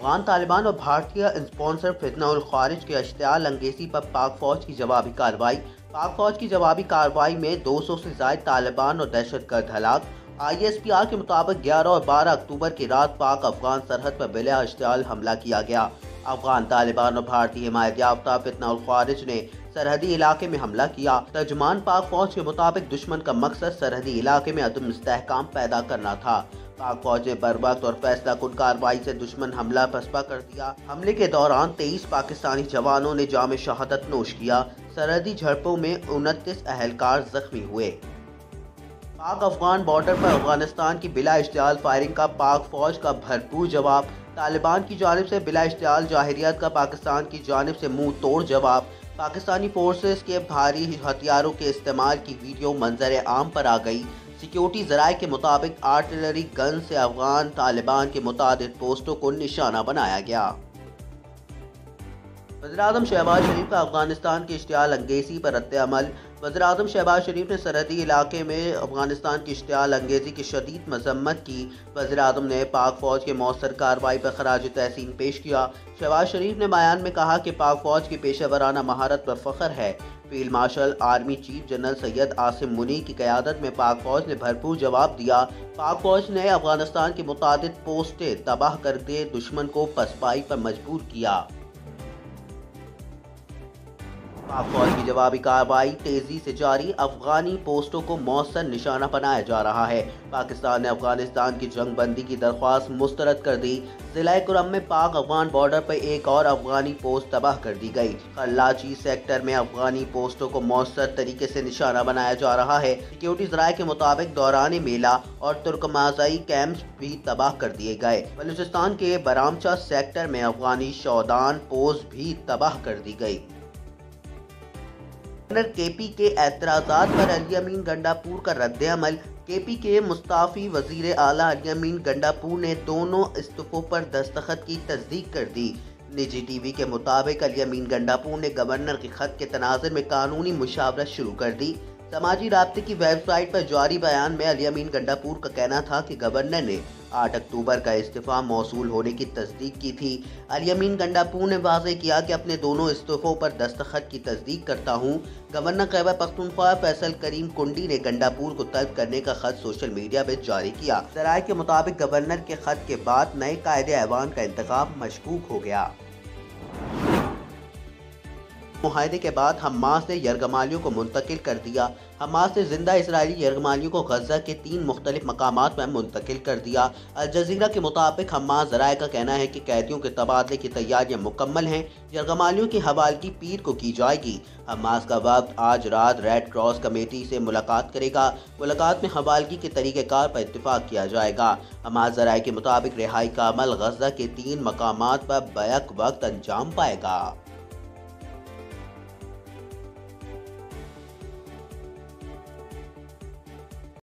افغان طالبان اور بھارتیہ اسپانسر فتنہ الخارج کے اشتعال انگیزی پر پاک فوج کی جوابی کارروائی۔ پاک فوج کی جوابی کارروائی میں 200 سے زائد طالبان اور دہشت گرد ہلاک۔ ISPR کے مطابق 11 اور 12 اکتوبر کی رات پاک افغان سرحد پر بلا اشتعال حملہ کیا گیا۔ افغان طالبان اور بھارتی حمایت یافتہ فتنہ الخارج نے سرحدی علاقے میں حملہ کیا۔ ترجمان پاک فوج کے مطابق دشمن کا مقصد سرحدی علاقے میں عدم استحکام پیدا کرنا تھا۔ پاک فوج نے بروقت اور فیصلہ کن کارروائی سے دشمن حملہ پسپا کر دیا۔ حملے کے دوران 23 پاکستانی جوانوں نے جام شہادت نوش کیا۔ سرحدی جھڑپوں میں 29 اہلکار زخمی ہوئے۔ پاک افغان بارڈر پر افغانستان کی بلا اشتعال فائرنگ کا پاک فوج کا بھرپور جواب۔ طالبان کی جانب سے بلا اشتعال جارحیت کا پاکستان کی جانب سے منہ توڑ جواب۔ پاکستانی فورسز کے بھاری ہتھیاروں کے استعمال کی ویڈیو منظر عام پر آ گئی۔ سیکیورٹی ذرائع کے مطابق آرٹلری گن سے افغان طالبان کے متعدد پوسٹوں کو نشانہ بنایا گیا۔ وزیراعظم شہباز شریف کا افغانستان کی اشتعال انگیزی پر رد عمل۔ وزیراعظم شہباز شریف نے سرحدی علاقے میں افغانستان کی اشتعال انگیزی کی شدید مذمت کی۔ وزیراعظم نے پاک فوج کے مؤثر کارروائی پر خراج تحسین پیش کیا۔ شہباز شریف نے بیان میں کہا کہ پاک فوج کی پیشہ ورانہ مہارت پر فخر ہے۔ Field marshal army chief general Syed Asim Munir کی قیادت میں پاک فوج نے بھرپور جواب دیا۔ پاک فوج نے افغانستان کی متعدد پوسٹیں تباہ کر کے دشمن کو پسپائی پر مجبور کیا۔ پاک فوج کی جوابی کارروائی تیزی سے جاری۔ افغانی پوسٹوں کو مؤثر نشانہ بنایا جا رہا ہے۔ پاکستان نے افغانستان کی جنگ بندی کی درخواست مسترد کر دی۔ ضلع کرم میں پاک افغان بارڈر پر ایک اور افغانی پوسٹ تباہ کر دی گئی۔ خلاچی سیکٹر میں افغانی پوسٹوں کو مؤثر طریقے سے نشانہ بنایا جا رہا ہے۔ سیکیورٹی ذرائع کے مطابق دوران میلہ اور ترکمازئی کیمپس بھی تباہ کر دیے گئے۔ بلوچستان کے برامچہ سیکٹر میں افغانی شودان پوسٹ بھی تباہ کر دی گئی۔ گورنر KP کے اعتراضات پر علی امین گنڈا پور کا رد عمل۔ KP کے مستعفی وزیر اعلیٰ علی امین گنڈا پور نے دونوں استعفوں پر دستخط کی تصدیق کر دی۔ نجی TV کے مطابق علی امین گنڈا پور نے گورنر کے خط کے تناظر میں قانونی مشاورت شروع کر دی۔ سماجی رابطے کی ویب سائٹ پر جاری بیان میں علی امین گنڈا پور کا کہنا تھا کہ گورنر نے 8 اکتوبر کا استعفیٰ موصول ہونے کی تصدیق کی تھی۔ علی امین گنڈا پور نے واضح کیا کہ اپنے دونوں استعفوں پر دستخط کی تصدیق کرتا ہوں۔ گورنر خیبر پختونخوا فیصل کریم کنڈی نے گنڈا پور کو طلب کرنے کا خط سوشل میڈیا پر جاری کیا۔ ذرائع کے مطابق گورنر کے خط کے بعد نئے قائد ایوان کا انتخاب مشکوک ہو گیا۔ معاہدے کے بعد حماس نے یرغمالیوں کو منتقل کر دیا۔ حماس نے زندہ اسرائیلی یرغمالیوں کو غزہ کے 3 مختلف مقامات پر منتقل کر دیا۔ الجزیرہ کے مطابق حماس ذرائع کا کہنا ہے کہ قیدیوں کے تبادلے کی تیاریاں مکمل ہیں۔ یرغمالیوں کی حوالگی پیر کو کی جائے گی۔ حماس کا وفد آج رات ریڈ کراس کمیٹی سے ملاقات کرے گا۔ ملاقات میں حوالگی کے طریقہ کار پر اتفاق کیا جائے گا۔ حماس ذرائع کے مطابق رہائی کا عمل غزہ کے 3 مقامات پر بیک وقت انجام پائے گا۔